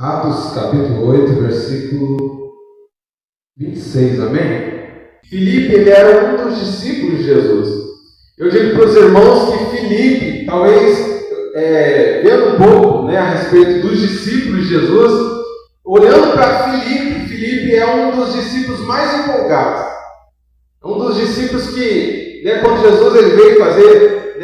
Atos capítulo 8, versículo 26, amém? Filipe, ele era um dos discípulos de Jesus. Eu digo para os irmãos que Filipe, talvez vendo um pouco a respeito dos discípulos de Jesus, olhando para Filipe é um dos discípulos mais empolgados. É um dos discípulos que, quando Jesus ele veio fazer,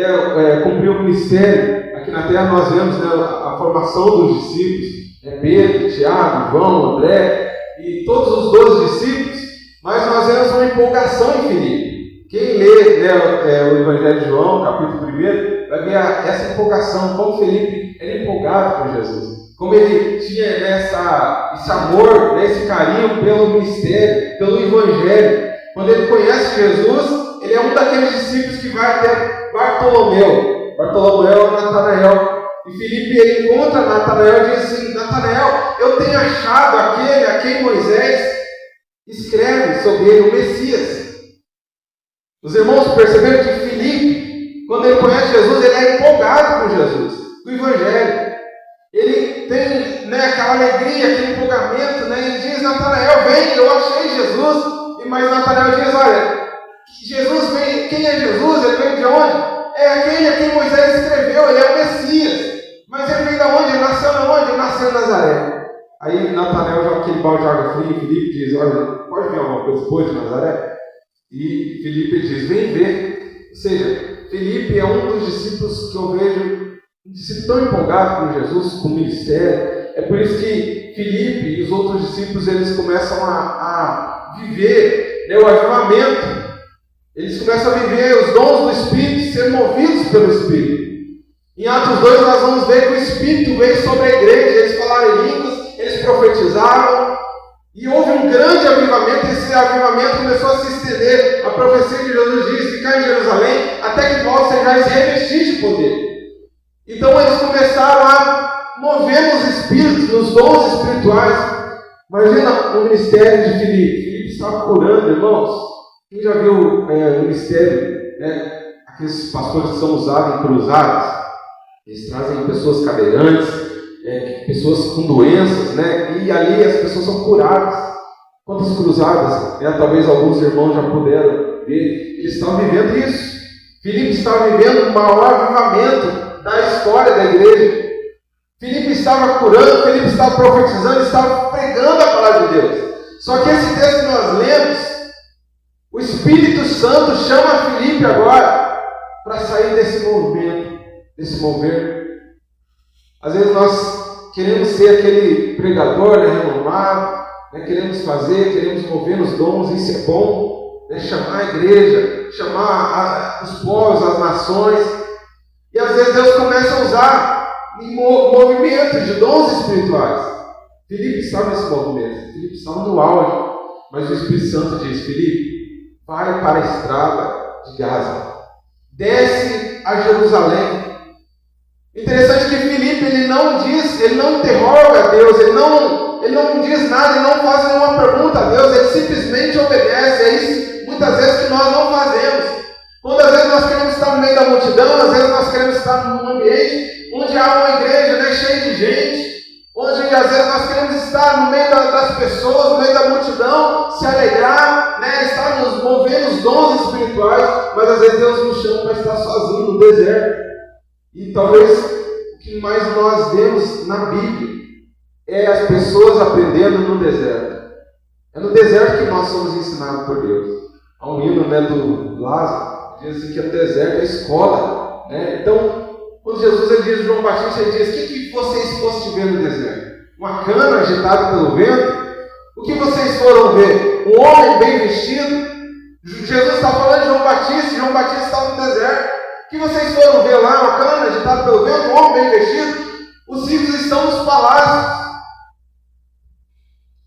cumprir o ministério, aqui na terra nós vemos a formação dos discípulos, Pedro, Tiago, João, André e todos os 12 discípulos, mas nós vemos uma empolgação em Filipe. Quem lê o Evangelho de João, capítulo 1, vai ver essa empolgação, como Filipe era empolgado por Jesus, como ele tinha esse amor, esse carinho pelo ministério, pelo Evangelho. Quando ele conhece Jesus, ele é um daqueles discípulos que vai até Bartolomeu. Bartolomeu é Natanael. E Filipe ele encontra Natanael e diz assim: Natanael, eu tenho achado aquele a quem Moisés escreve sobre ele, o Messias. Os irmãos perceberam que Filipe, quando ele conhece Jesus, ele é empolgado com Jesus, com o Evangelho. Ele tem aquela alegria, aquele empolgamento, e diz: Natanael, vem, eu achei Jesus. Mas Natanael diz: olha, Jesus vem, quem é Jesus? Ele veio de onde? É aquele a quem Moisés escreveu, ele é o Messias. Mas ele veio de onde? Ele nasceu de onde? Ele nasceu em Nazaré. Aí Natanael joga aquele balde de água fria e Filipe diz: olha, pode ver alguma coisa boa de Nazaré? E Filipe diz: vem ver. Ou seja, Filipe é um dos discípulos que eu vejo um discípulo tão empolgado com Jesus, com o ministério. É por isso que Filipe e os outros discípulos eles começam a viver o avivamento. Eles começam a viver os dons do Espírito, ser movidos pelo Espírito. Em Atos 2 nós vamos ver que o Espírito veio sobre a igreja, eles falaram em línguas, eles profetizavam, e houve um grande avivamento. Esse avivamento começou a se estender. A profecia de Jesus diz: ficar em Jerusalém, até que vós sejais revestidos de poder. Então eles começaram a mover nos espíritos, nos dons espirituais. Imagina o ministério de Filipe. Filipe estava curando, irmãos. Quem já viu o ministério, aqueles pastores que são usados em cruzadas? Eles trazem pessoas cadeirantes, pessoas com doenças, e ali as pessoas são curadas. Quantas cruzadas, talvez alguns irmãos já puderam ver, eles estavam vivendo isso. Filipe estava vivendo o maior avivamento da história da igreja. Filipe estava curando, Filipe estava profetizando, estava pregando a palavra de Deus. Só que esse texto que nós lemos, o Espírito Santo chama Filipe agora para sair desse movimento, desse mover. Às vezes nós queremos ser aquele pregador renomado, queremos mover nos dons, isso é bom, chamar a igreja, chamar os povos, as nações. E às vezes Deus começa a usar movimentos de dons espirituais. Filipe estava nesse movimento, Filipe estava no auge, mas o Espírito Santo diz: Filipe, vai para a estrada de Gaza, desce a Jerusalém. Interessante que Filipe ele não interroga a Deus, ele não diz nada, ele não faz nenhuma pergunta a Deus, ele simplesmente obedece. É isso muitas vezes que nós não fazemos. Quando às vezes nós queremos estar no meio da multidão, às vezes nós queremos estar num ambiente onde há uma igreja cheia de gente, onde às vezes nós queremos estar no meio das pessoas, no meio da multidão, se alegrar, estar nos movendo os dons espirituais, mas às vezes Deus nos chama para estar sozinho no deserto. E talvez o que mais nós vemos na Bíblia é as pessoas aprendendo no deserto. É no deserto que nós somos ensinados por Deus. Há um hino do Lázaro, diz assim que o deserto é a escola. Então, quando Jesus ele diz, João Batista, ele diz: o que vocês fossem ver no deserto? Uma cana agitada pelo vento? O que vocês foram ver? Um homem bem vestido? Jesus está falando de João Batista estava no deserto. O que vocês foram ver lá? Uma cana agitada pelo vento? Um homem bem vestido? Os filhos estão nos palácios.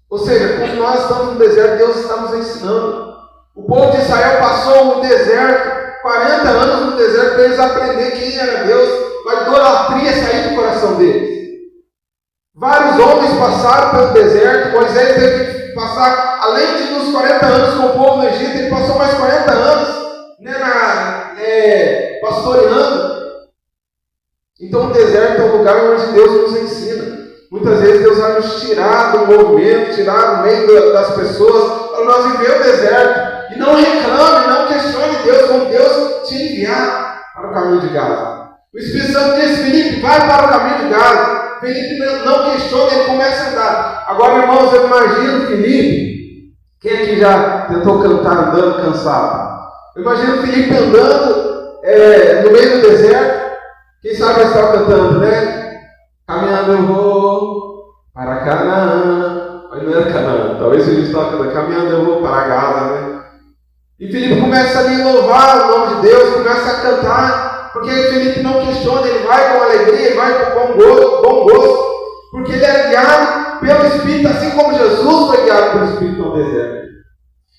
Ou seja, quando nós estamos no deserto, Deus está nos ensinando. O povo de Israel passou o deserto, 40 anos no deserto, para eles aprenderem quem era Deus, para a idolatria sair do coração deles. Vários homens passaram pelo deserto. Moisés teve que passar, além de nos 40 anos com o povo no Egito, ele passou mais 40 anos pastoreando. Então o deserto é o lugar onde Deus nos ensina. Muitas vezes Deus vai nos tirar do movimento, tirar do meio das pessoas, para nós viver o deserto. E não reclame, não questione Deus, como Deus te enviar para o caminho de Gaza. O Espírito Santo disse: Felipe, vai para o caminho de Gaza. Felipe não questiona, ele começa a andar. Agora, irmãos, eu imagino Felipe. Quem aqui já tentou cantar andando cansado? Eu imagino Felipe andando no meio do deserto. Quem sabe já estava cantando, né? Caminhando eu vou para Canaã. Mas não era Canaã, talvez a gente estava cantando. Caminhando eu vou para Gaza, né? E Felipe começa ali a louvar o nome de Deus, começa a cantar, porque Felipe não questiona, ele vai com alegria, ele vai com bom gosto, porque ele é guiado pelo Espírito, assim como Jesus foi guiado pelo Espírito no deserto.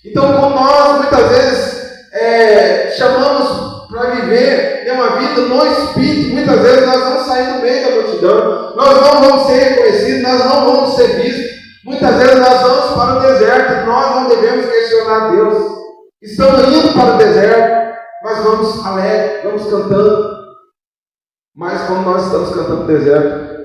Então, como nós muitas vezes chamamos para viver uma vida no Espírito, muitas vezes nós vamos sair do meio da multidão, nós não vamos ser reconhecidos, nós não vamos ser vistos, muitas vezes nós vamos para o deserto, nós não devemos questionar Deus. Estamos indo para o deserto, mas vamos alegre, vamos cantando. Mas quando nós estamos cantando no deserto,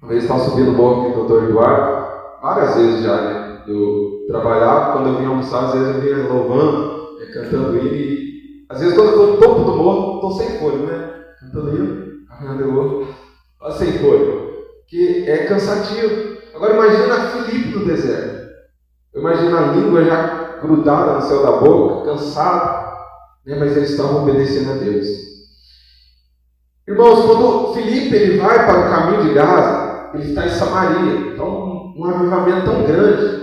uma vez estava subindo o morro aqui do Dr. Eduardo, várias vezes já, né? Eu trabalhava, quando eu vinha almoçar, às vezes eu vinha louvando, cantando hino, e às vezes quando eu estou no topo do morro, estou sem fôlego, né? Cantando hino, caminhando eu vou, sem fôlego, que é cansativo. Agora imagina Filipe no deserto. Eu imagino a língua já grudada no céu da boca, cansado, né? Mas eles estavam obedecendo a Deus. Irmãos, quando Filipe ele vai para o caminho de Gaza, ele está em Samaria. Então, um avivamento tão grande,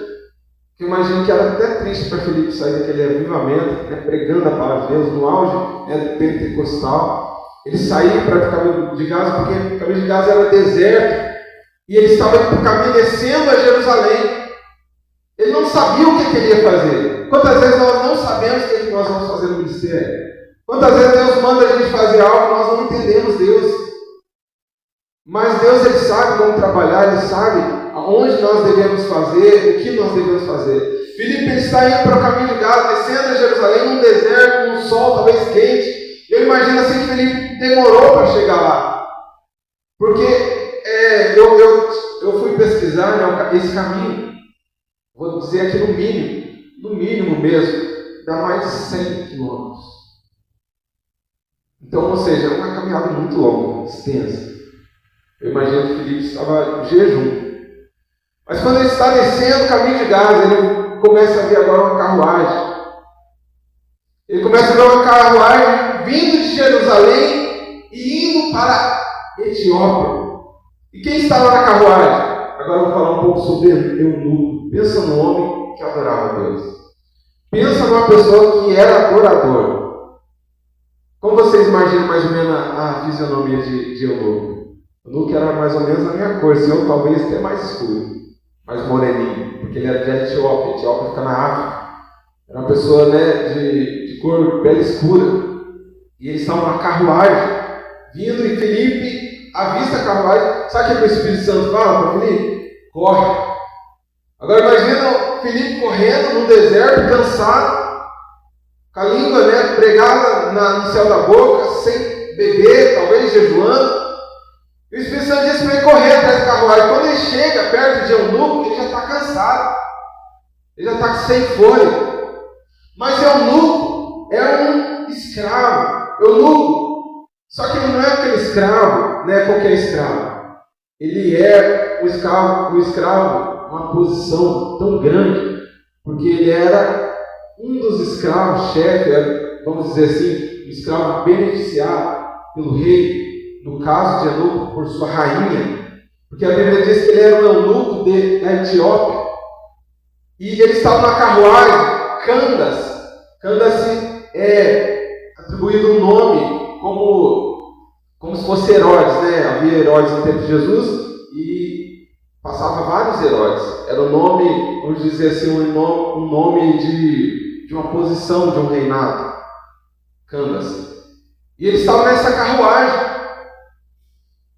que eu imagino que era até triste para Filipe sair daquele avivamento, né, pregando a palavra de Deus, no auge, né, do pentecostal. Ele saiu para o caminho de Gaza, porque o caminho de Gaza era deserto, e ele estava indo para o caminho descendo a Jerusalém. Ele não sabia o que ele ia fazer. Quantas vezes nós não sabemos o que nós vamos fazer no ministério? Quantas vezes Deus manda a gente fazer algo e nós não entendemos Deus? Mas Deus, Ele sabe como trabalhar, Ele sabe aonde nós devemos fazer, o que nós devemos fazer. Filipe ele está indo para o caminho de Gaza, descendo a Jerusalém, num deserto, num sol talvez quente. Eu imagino assim que Filipe demorou para chegar lá. Porque eu fui pesquisar, né, esse caminho. Vou dizer aqui no mínimo mesmo, dá mais de 100 quilômetros. Então, ou seja, é uma caminhada muito longa, extensa. Eu imagino que Filipe estava em jejum. Mas quando ele está descendo o caminho de Gaza, ele começa a ver agora uma carruagem. Ele começa a ver uma carruagem vindo de Jerusalém e indo para a Etiópia. E quem estava na carruagem? Agora eu vou falar um pouco sobre eunuco. Pensa no homem que adorava a Deus. Pensa numa pessoa que era adorador. Como vocês imaginam mais ou menos a fisionomia de eunuco? Eunuco era mais ou menos a minha cor, se eu talvez até mais escuro, mais moreninho, porque ele era de Etiópia. Etiópia fica na África. Era uma pessoa, né, de cor pele escura. E eles estavam na carruagem, vindo, e Filipe avista a carruagem. Sabe o que o Espírito Santo fala para Filipe? Corre. Agora imagina Filipe correndo no deserto, cansado, com a língua, né, pregada no céu da boca, sem beber, talvez jejuando. E o Espírito Santo disse para ele correr atrás da carruagem. Quando ele chega perto de eunuco, ele já está cansado. Ele já está sem fôlego. Mas eunuco é um escravo. Eunuco, só que ele não é aquele escravo, não é qualquer escravo. Ele é um escravo, uma posição tão grande, porque ele era um dos escravos-chefe, vamos dizer assim, um escravo beneficiado pelo rei. No caso de eunuco, por sua rainha, porque a Bíblia diz que ele era um eunuco da Etiópia, e ele estava na carruagem, Candace. Candace é atribuído um nome como se fosse Herodes, né? Havia Herodes no tempo de Jesus, e passava vários Herodes. Era um nome, vamos dizer assim, um nome de uma posição de um reinado, Candace. E ele estava nessa carruagem.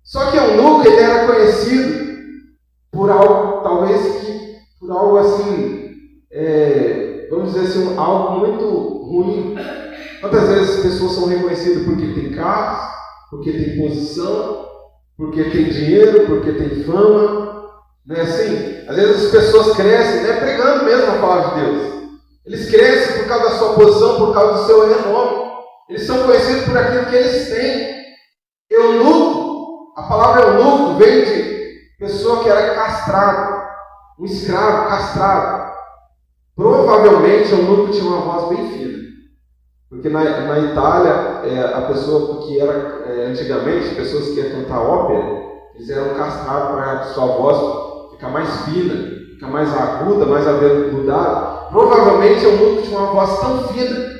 Só que eunuco, ele era conhecido por algo, por algo assim, vamos dizer assim, algo muito ruim. Quantas vezes as pessoas são reconhecidas porque tem carros, porque tem posição, porque tem dinheiro, porque tem fama. Não é assim? Às vezes as pessoas crescem, né, pregando mesmo a palavra de Deus. Eles crescem por causa da sua posição, por causa do seu renome. Eles são conhecidos por aquilo que eles têm. Eunuco, a palavra eunuco vem de pessoa que era castrado, um escravo castrado. Provavelmente o eunuco tinha uma voz bem fina. Porque na Itália, a pessoa que era, antigamente, pessoas que iam cantar ópera, eles eram castrados para a sua voz ficar mais fina, ficar mais aguda, mais aveludada. Provavelmente o eunuco tinha uma voz tão fina.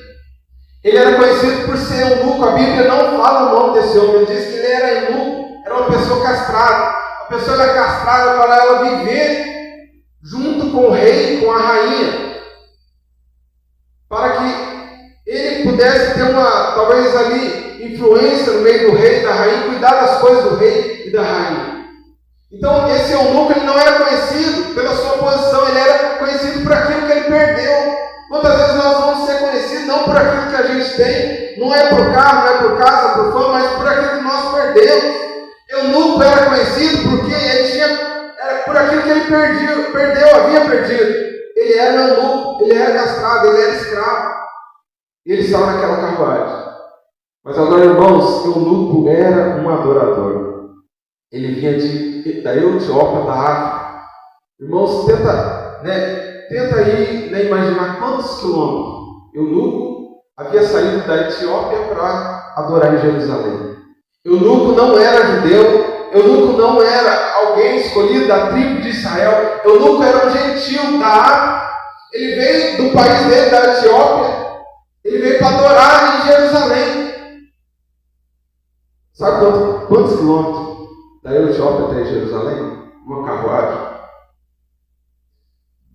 Ele era conhecido por ser eunuco. A Bíblia não fala o nome desse homem, diz que ele era eunuco, era uma pessoa castrada. A pessoa era castrada para ela viver junto com o rei, com a rainha, para que ele pudesse ter talvez ali, influência no meio do rei e da rainha, cuidar das coisas do rei e da rainha. Então, esse eunuco, ele não era conhecido pela sua posição, ele era conhecido por aquilo que ele perdeu. Quantas vezes nós vamos ser conhecidos não por aquilo que a gente tem, não é por carro, não é por casa, por fama, mas por aquilo que nós perdemos. Eunuco era conhecido porque ele era por aquilo que ele havia perdido. Ele era eunuco, ele era castrado, ele era escravo. E ele estava naquela carruagem. Mas agora, irmãos, eunuco era um adorador. Ele vinha da Etiópia, da África. Irmãos, tenta aí imaginar quantos quilômetros. Eunuco havia saído da Etiópia para adorar em Jerusalém. Eunuco não era judeu. Eunuco não era alguém escolhido da tribo de Israel. Eunuco era um gentil da África. Ele veio do país dele, da Etiópia. Ele veio para adorar em Jerusalém. Sabe quantos quilômetros da Etiópia até Jerusalém? Uma carruagem.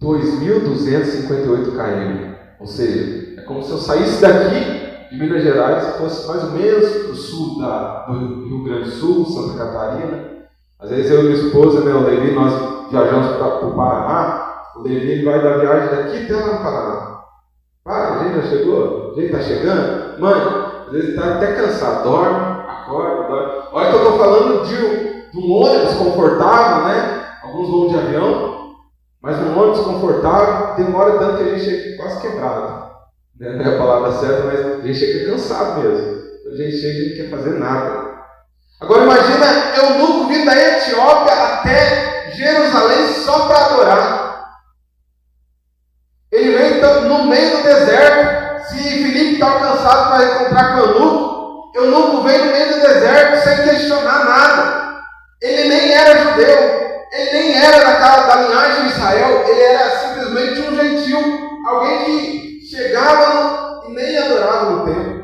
2.258 km. Ou seja, é como se eu saísse daqui de Minas Gerais e fosse mais ou menos para o sul do Rio Grande do Sul, Santa Catarina. Às vezes eu e minha esposa, o Levi, nós viajamos para o Paraná. O Levi vai dar viagem daqui até lá no Paraná. A gente já chegou? A gente está chegando? Mãe, às vezes está até cansado. Dorme, acorda, dorme. Olha que eu estou falando de um ônibus confortável, né? Alguns vão de avião, mas um ônibus confortável demora tanto que a gente chega quase quebrado. Não é a palavra certa, mas a gente chega cansado mesmo. A gente chega e não quer fazer nada. Agora imagina eunuco vindo da Etiópia até Jerusalém só para adorar. Ele veio no meio do deserto. Se Filipe está cansado para encontrar com o eunuco veio no meio do deserto sem questionar nada. Ele nem era judeu, ele nem era da linhagem de Israel, ele era simplesmente um gentil, alguém que chegava e nem adorava no templo.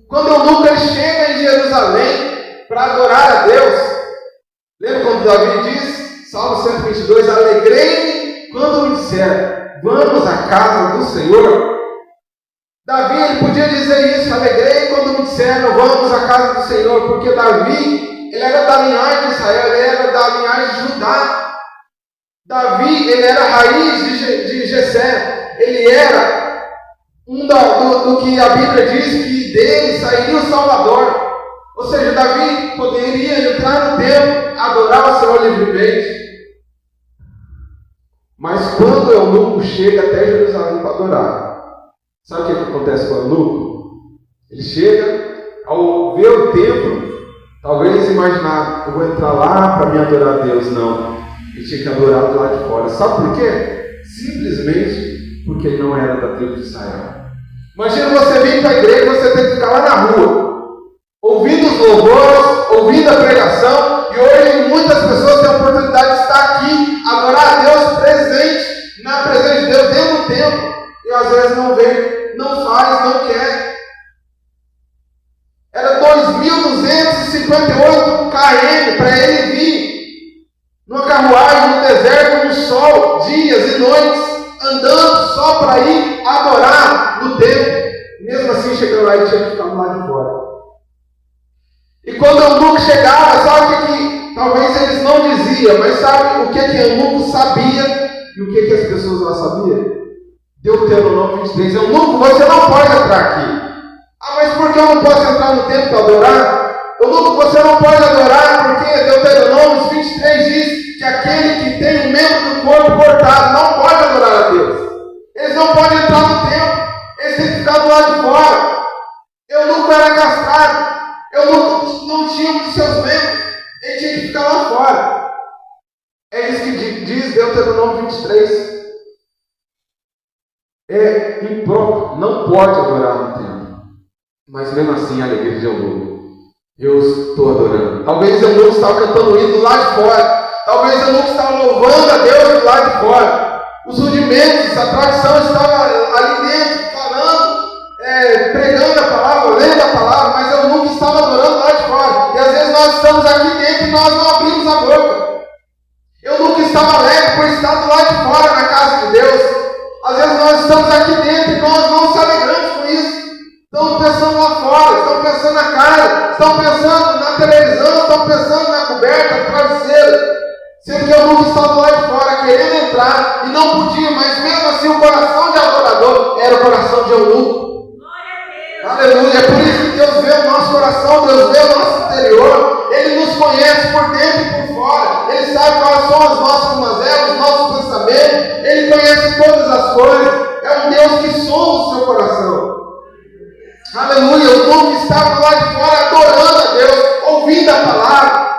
Quando o eunuco chega em Jerusalém para adorar a Deus, lembra quando Davi diz, Salmo 122, alegrei-me quando me disseram, vamos à casa do Senhor. Davi, ele podia dizer isso, alegrei quando me disseram, vamos à casa do Senhor, porque Davi, ele era da linhagem de Israel, ele era da linhagem de Judá. Davi, ele era a raiz de Jessé, ele era do que a Bíblia diz que dele sairia o Salvador. Ou seja, Davi poderia entrar no templo, adorar o Senhor livremente. Mas quando o eunuco chega até Jerusalém para adorar, sabe o que acontece com o eunuco? Ele chega, ao ver o templo, talvez imaginar, eu vou entrar lá para me adorar a Deus. Não, ele tinha que adorar do lado de fora. Sabe por quê? Simplesmente porque ele não era da tribo de Israel. Imagina você vir para a igreja e você tem que ficar lá na rua, ouvindo os louvores, ouvindo a pregação, e hoje muitas pessoas têm a oportunidade de estar aqui, adorar a Deus presente, na presença de Deus dentro do templo, e às vezes não vem, não faz, não quer. Era 2.258 km para ele vir, numa carruagem no deserto, no sol, dias e noites, andando só para ir adorar no templo. Mesmo assim, chegando lá, ele tinha que ficar do lado de fora. E quando o eunuco chegava, sabe o que talvez eles não diziam, mas sabe o que o eunuco sabia e o que as pessoas lá sabiam? Deuteronômio 23, eunuco, você não pode entrar aqui. Ah, mas por que eu não posso entrar no templo para adorar? Eunuco, você não pode adorar porque Deuteronômio 23 diz que aquele que tem um membro do corpo cortado não pode adorar a Deus. Eles não podem entrar no templo, eles têm que ficar do lado de fora. Eunuco era castrado, Eunuco não tinha um dos seus membros, ele tinha que ficar lá fora. É isso que diz Deuteronômio 23. É impróprio, não pode adorar no templo. Mas mesmo assim, a alegria de Eunuco. Eu estou adorando. Talvez Eunuco estava cantando hino lá de fora. Talvez Eunuco estava louvando a Deus do lado de fora. Os rudimentos, a tradição estava ali dentro, falando, pregando a palavra, lendo a palavra, mas Eunuco estava adorando lá de fora. E às vezes nós estamos aqui dentro e nós não abrimos a boca. Eunuco estava alegre por estar do lado de fora na casa de Deus. Às vezes nós estamos aqui dentro e nós não nos alegramos com isso. Estão pensando lá fora, estão pensando na casa, estão pensando na televisão, estão pensando na coberta, no travesseiro. Sendo que Eunuco estava lá de fora querendo entrar e não podia, mas mesmo assim o coração de adorador era o coração de Eunuco. Aleluia, é por isso que Deus vê o nosso coração, Deus vê o nosso interior, Ele nos conhece por dentro e por fora, Ele sabe quais são as nossas mazelas, os nossos pensamentos, Ele conhece todas as coisas, é um Deus que sonda o seu coração. Aleluia, o povo que estava lá de fora adorando a Deus, ouvindo a palavra,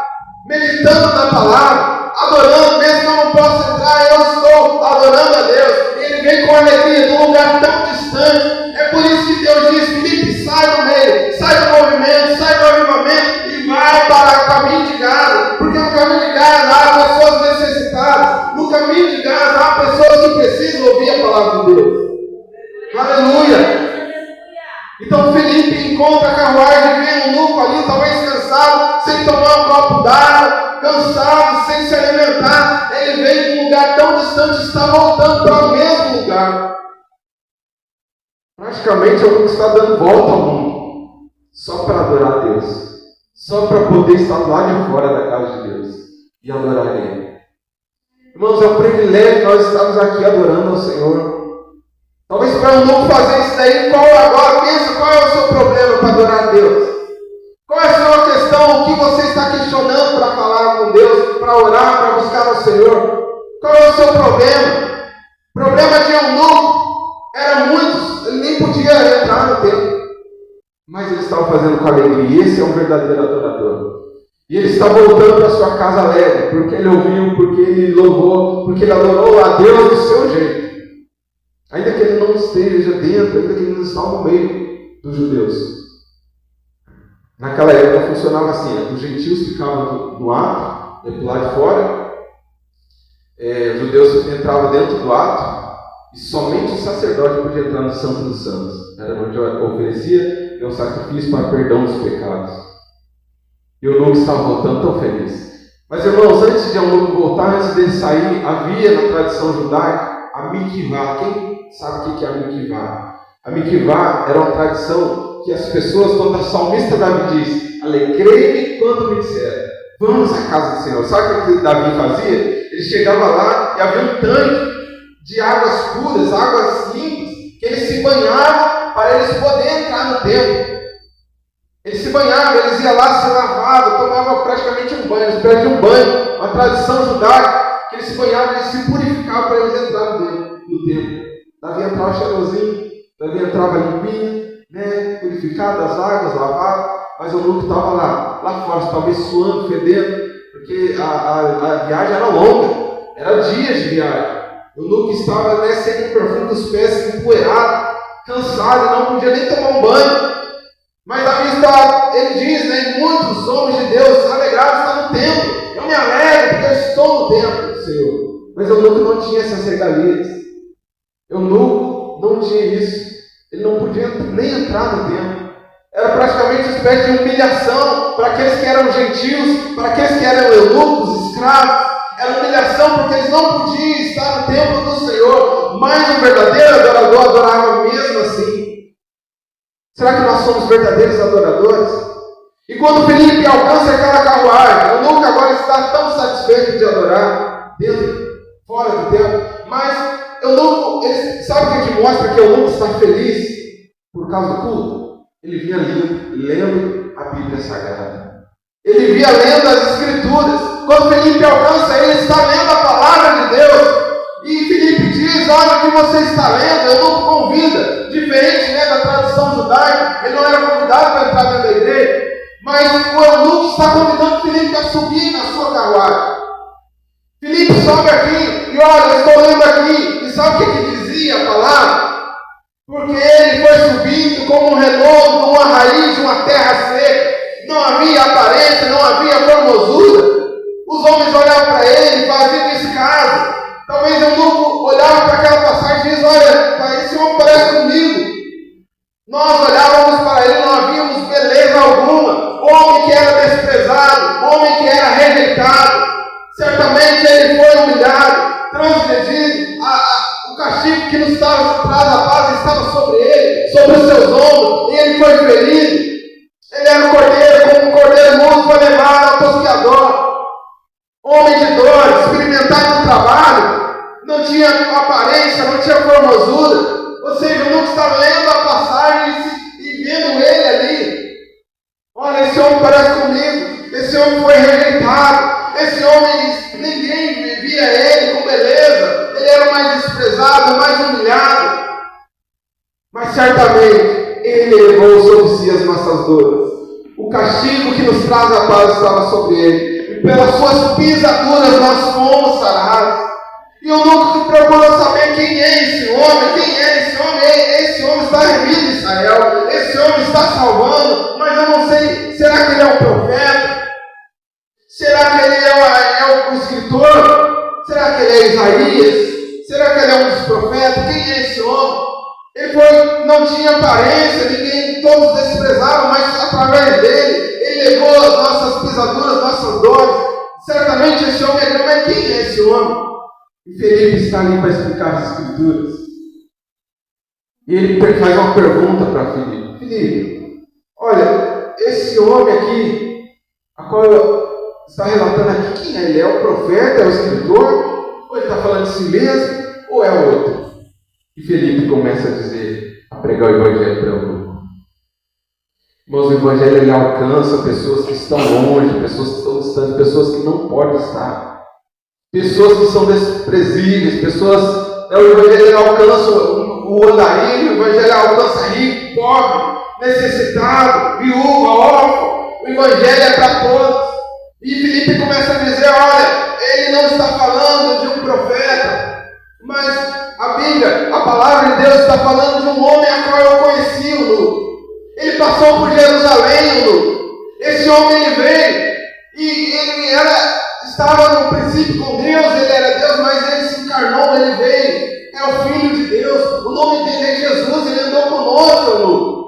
meditando na palavra, adorando, mesmo que eu não possa entrar, eu estou adorando a Deus. E ele vem com alegria de um lugar tão distante. É por isso que Deus diz: Filipe, sai do meio, sai do movimento, sai do avivamento e vai para o caminho de Gaza. Porque no caminho de Gaza há pessoas necessitadas, no caminho de Gaza há pessoas que precisam ouvir a palavra de Deus. Aleluia. Então Filipe encontra a carruagem, vem um eunuco ali, talvez cansado, sem tomar um copo d'água, cansado, sem se alimentar. Ele vem de um lugar tão distante e está voltando para o mesmo lugar. Praticamente o eunuco está dando volta ao mundo, só para adorar a Deus, só para poder estar lá de fora da casa de Deus e adorar Ele. Irmãos, é um privilégio nós estarmos aqui adorando ao Senhor. Talvez para um novo fazer isso daí, agora pensa qual é o seu problema para adorar a Deus. Qual é a sua questão, o que você está questionando para falar com Deus, para orar, para buscar ao Senhor? Qual é o seu problema? O problema de eunuco era muitos, ele nem podia entrar no templo. Mas ele estava fazendo com alegria, e esse é um verdadeiro adorador. E ele está voltando para sua casa alegre, porque ele ouviu, porque ele louvou, porque ele adorou a Deus do seu jeito. Ainda que ele não esteja dentro, ainda que ele não esteja no meio dos judeus. Naquela época funcionava assim: os gentios ficavam no ato, do lado de fora, os judeus entravam dentro do ato, e somente o sacerdote podia entrar no Santo dos Santos. Era onde oferecia um sacrifício para perdão dos pecados. E o eunuco estava voltando tão feliz. Mas irmãos, antes de eunuco voltar, antes dele sair, havia na tradição judaica a mikvah. Quem sabe o que é a mikvah? A mikvah era uma tradição que as pessoas, quando a salmista Davi diz: alegrei-me quando me disseram, vamos à casa do Senhor. Sabe o que Davi fazia? Ele chegava lá e havia um tanque de águas puras, águas limpas, que eles se banhavam para eles poderem entrar no templo. Eles se banhavam, eles iam lá, se lavavam, tomavam praticamente um banho, eles perdiam um banho, uma tradição judaica, que eles se banhavam, eles se purificavam para eles entrarem no templo. Davi entrava cheirosinho, Davi entrava limpinho, purificado das águas, lavado, mas o eunuco estava lá fora, talvez suando, fedendo, porque a viagem era longa, era dias de viagem. O eunuco estava sem o perfume dos pés, empoeirado, cansado, e não podia nem tomar um banho. Mas Davi ele diz, muitos homens de Deus alegrados estão no templo. Eu me alegro porque eu estou no templo, Senhor. Mas o eunuco não tinha essas regalias. O eunuco não tinha isso. Ele não podia nem entrar no templo. Era praticamente uma espécie de humilhação para aqueles que eram gentios, para aqueles que eram eunucos, escravos. Era humilhação porque eles não podiam estar no templo do Senhor. Mas o verdadeiro adorador adorava mesmo assim. Será que nós somos verdadeiros adoradores? E quando Filipe alcança aquela carruagem, o eunuco agora está tão satisfeito de adorar, fora do templo, mas eunuco, sabe o que mostra que o eunuco está feliz por causa do culto? Ele vinha lendo a Bíblia Sagrada. Ele via lendo as Escrituras. Quando Felipe alcança, ele está lendo a palavra de Deus. E Felipe diz: olha o que você está lendo. Eu não convida, diferente da tradição judaica. Ele não era convidado para entrar dentro da igreja, mas o eunuco está convidando Felipe a subir na sua carruagem. Felipe sobe aqui e olha, eu estou lendo aqui. E sabe o que dizia a palavra? Porque ele foi subindo como um renovo de uma raiz de uma terra seca. Não havia aparência, não havia formosura. Os homens olhavam para ele e faziam descaso. Talvez eu nunca olhava para aquela passagem e diz: olha, esse homem parece comigo. Nós olhávamos para ele, não havíamos beleza alguma. Homem que era desprezado, homem que era rejeitado. Certamente ele foi humilhado, transgredido. O castigo que nos traz a paz estava sobre ele, sobre os seus ombros, e ele foi ferido. Ele era um cordeiro, como um cordeiro mudo foi levado ao tosqueador. Homem de dor, experimentado no trabalho, não tinha aparência, não tinha formosura. Ou seja, eu nunca estava lendo a passagem e vendo ele ali. Olha, esse homem parece comigo. Esse homem foi rejeitado. Esse homem, ninguém via ele com beleza. Ele era o mais desprezado, o mais humilhado. Mas certamente ele levou sobre si as nossas dores. O castigo que nos traz a paz estava sobre ele. E pelas suas pisaduras nós fomos sarados. E eu nunca procuro saber quem é esse homem. Quem é esse homem? Esse homem está remindo Israel. Esse homem está salvando. Mas eu não sei, será que ele é um profeta? Será que ele é o escritor? Será que ele é Isaías? Será que ele é um dos profetas? Quem é esse homem? Ele não tinha aparência, todos desprezavam, mas através dele, ele levou as nossas pisaduras, nossas dores. Certamente esse homem é grande, mas quem é esse homem? E Felipe está ali para explicar as Escrituras. E ele faz uma pergunta para Felipe: Felipe, olha, esse homem aqui, a qual está relatando aqui, quem é? Ele é o profeta, é o escritor? Ou ele está falando de si mesmo? Ou é outro? E Felipe começa a dizer, a pregar o Evangelho para o mundo. Irmãos, o Evangelho ele alcança pessoas que estão longe, pessoas que estão distantes, pessoas que não podem estar. Pessoas que são desprezíveis, o Evangelho ele alcança o andarilho, o Evangelho alcança rico, pobre, necessitado, viúva, órfão. O Evangelho é para todos. E Felipe começa a dizer: olha, ele não está falando de um profeta, mas a Bíblia, a palavra de Deus está falando de um homem a qual eu conheci, o Lu. Ele passou por Jerusalém, o Lu. Esse homem ele veio e ele estava no princípio com Deus, ele era Deus, mas ele se encarnou, ele veio. É o Filho de Deus, o nome dele é Jesus, ele andou conosco, Lu.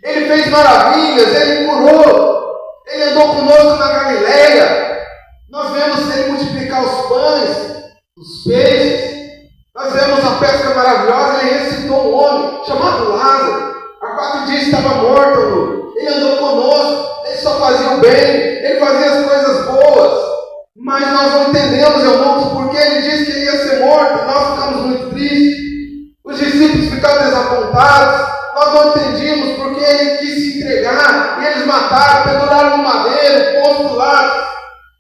Ele fez maravilhas, ele curou. Ele andou conosco na Galileia. Nós vemos ele multiplicar os pães, os peixes. Nós vemos a pesca maravilhosa. Ele ressuscitou um homem chamado Lázaro. Há 4 dias estava morto. Ele andou conosco. Ele só fazia o bem. Ele fazia as coisas boas. Mas nós não entendemos, irmãos, porque ele disse que ele ia ser morto. Nós ficamos muito tristes. Os discípulos ficaram desapontados. Nós não entendíamos porque ele quis se entregar e eles mataram, penduraram no madeiro, posto lá.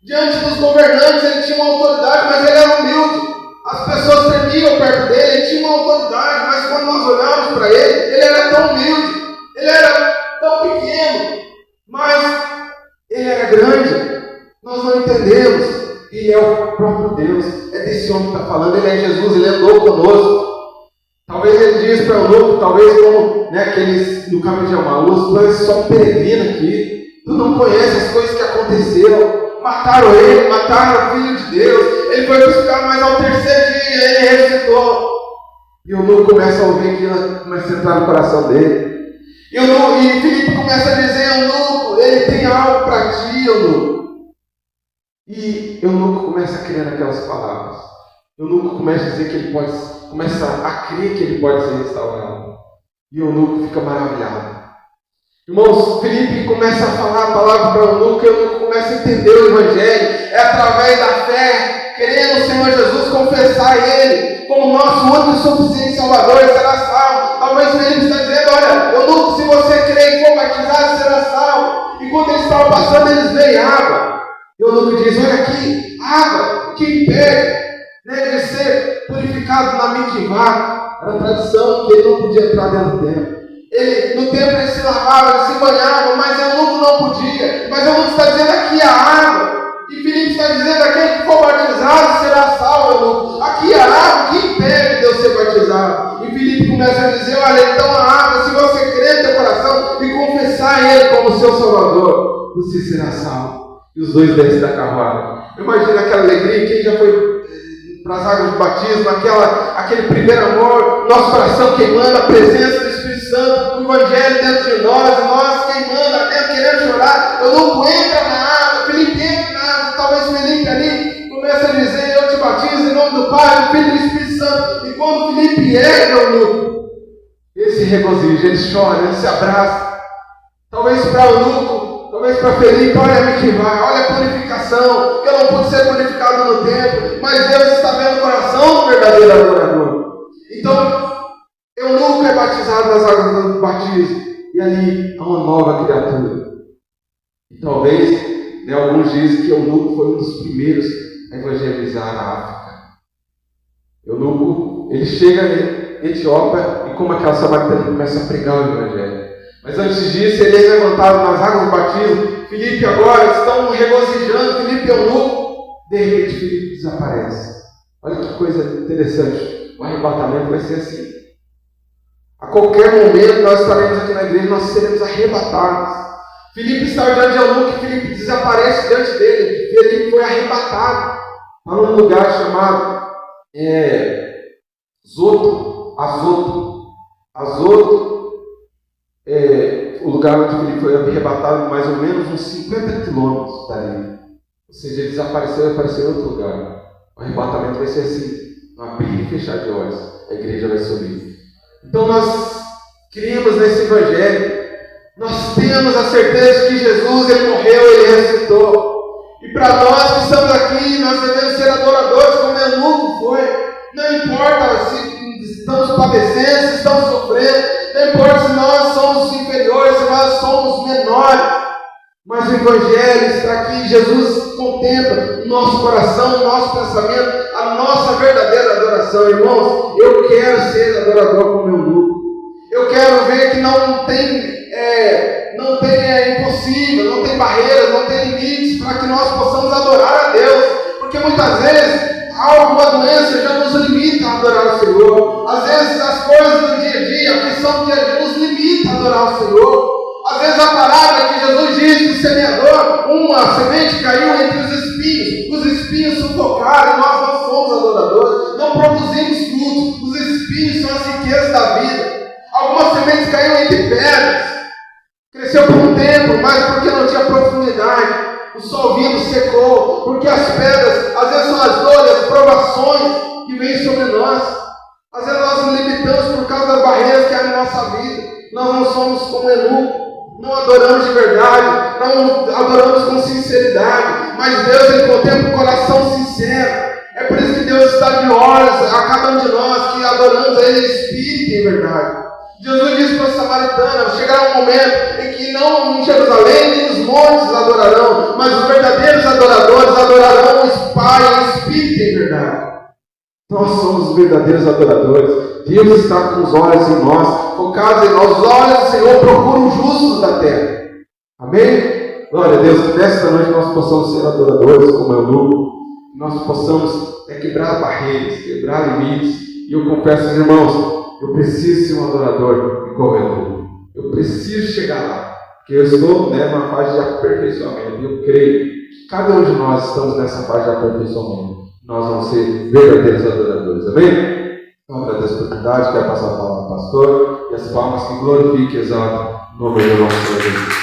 Diante dos governantes ele tinha uma autoridade, mas ele era humilde. As pessoas tremiam perto dele, ele tinha uma autoridade, mas quando nós olhamos para ele era tão humilde, ele era tão pequeno, mas ele era grande. Nós não entendemos. Ele é o próprio Deus, é desse homem que está falando, ele é Jesus, ele andou conosco. Talvez ele diz para o louco, talvez como aqueles no caminho de Emaús: tu és só um peregrino aqui, tu não conhece as coisas que aconteceram. Mataram ele, mataram o Filho de Deus, ele foi buscar, mas ao 3º dia ele ressuscitou. E o louco começa a ouvir aquilo, começa a entrar no coração dele. E Filipe começa a dizer: eunuco, ele tem algo para ti, eunuco. E eunuco começa a crer naquelas palavras. Eunuco começa a dizer que ele pode, começa a crer que ele pode ser restaurado. E o eunuco fica maravilhado. Irmãos, Filipe começa a falar a palavra para o eunuco, e o eunuco começa a entender o Evangelho. É através da fé, querendo o Senhor Jesus, confessar Ele como nosso único e suficiente Salvador, e será salvo. Talvez Filipe está dizendo: olha, eunuco, se você crer e for batizado, será salvo. E quando ele estava passando, eles veem água. E o eunuco diz: olha aqui, água, que impede, né, de ser purificado na mikvá. Era a tradição que ele não podia entrar dentro do templo. No templo ele se lavava, ele se banhava, mas o eunuco não podia. Mas o eunuco está dizendo aqui a água. E Filipe está dizendo: aquele que for batizado será salvo, eunuco. Aqui a água, que impede de eu ser batizado? E Filipe começa a dizer: olha, então a água, se você crer no teu coração e confessar Ele como seu Salvador, você será salvo. E os dois descem da carruagem. Imagina aquela alegria, quem já foi para as águas do batismo, aquele primeiro amor, nosso coração queimando, a presença do Espírito Santo, o Evangelho dentro de nós, e nós queimando, dentro, querendo chorar. Eu não entra na água, Filipe entra na água, talvez Filipe ali comece a dizer: eu te batizo em nome do Pai, do Filho e do Espírito Santo. E quando Filipe entra, ele se regozija, ele chora, ele se abraça. Talvez para o eunuco, talvez para Felipe, olha a mikvá, olha a purificação, que eu não pude ser purificado no templo, mas Deus está vendo o coração do verdadeiro adorador. Então, eunuco é batizado nas águas do batismo, e ali há uma nova criatura. E talvez, né, alguns dizem que eunuco foi um dos primeiros a evangelizar a África. Eunuco, ele chega em Etiópia, e como aquela samaritana começa a pregar o Evangelho. Mas antes disso, ele é levantado nas águas do batismo. Filipe agora estão regozijando, Filipe é eunuco. De repente, Filipe desaparece. Olha que coisa interessante. O arrebatamento vai ser assim. A qualquer momento nós estaremos aqui na igreja, nós seremos arrebatados. Filipe está diante de eunuco e Filipe desaparece diante dele. Filipe foi arrebatado para um lugar chamado Azoto. O lugar onde Filipe foi arrebatado, mais ou menos uns 50 quilômetros dali. Ou seja, ele desapareceu e apareceu em outro lugar. O arrebatamento vai ser assim, um abrir e fechar de olhos. A igreja vai subir. Então nós criamos nesse Evangelho. Nós temos a certeza de que Jesus, Ele morreu, Ele ressuscitou. E para nós que estamos aqui, nós devemos ser adoradores como eunuco foi. Não importa se estamos padecendo, se estamos sofrendo, não importa se nós somos inferiores, se nós somos menores, mas o Evangelho está aqui. Jesus contempla o nosso coração, o nosso pensamento, a nossa verdadeira adoração. Irmãos, eu quero ser adorador como eunuco. Eu quero ver que não tem impossível, não tem barreiras, não tem limites para que nós possamos adorar a Deus, porque muitas vezes alguma doença já nos limita a adorar o Senhor. Às vezes as coisas do dia a dia, a aflição do dia a dia nos limita a adorar o Senhor. Às vezes a palavra que Jesus diz que o semeador, uma semente caiu entre os espinhos sufocaram, e nós não somos adoradores, não produzimos frutos, os espinhos são as riquezas da vida. Algumas sementes caíram entre pedras, cresceu por um tempo, mas porque não tinha profundidade. O sol vindo secou, porque as pedras, às vezes são as dores, as provações que vêm sobre nós. Às vezes nós nos limitamos por causa das barreiras que há na nossa vida. Nós não somos como eunuco, não adoramos de verdade, não adoramos com sinceridade, mas Deus, Ele contempla o coração sincero. É por isso que Deus está de olhos a cada um de nós que adoramos a Ele em espírito e em verdade. Jesus disse para a samaritana: chegará um momento em que não em Jerusalém nem nos montes adorarão, mas os verdadeiros adoradores adorarão o Pai em espírito e em verdade. Nós somos os verdadeiros adoradores. Deus está com os olhos em nós, focados em nós. Os olhos do Senhor procuram os justos da terra. Amém? Glória a Deus, que nesta noite nós possamos ser adoradores como eunuco, que nós possamos quebrar barreiras, quebrar limites. E eu confesso, irmãos, eu preciso ser um adorador igual eu. Eu preciso chegar lá. Porque eu estou numa fase de aperfeiçoamento. E eu creio que cada um de nós estamos nessa fase de aperfeiçoamento. Nós vamos ser verdadeiros adoradores. Amém? Então, agradeço a oportunidade. Quero passar a palavra ao pastor. E as palmas que glorifiquem e exaltam o nome do nosso Senhor Jesus.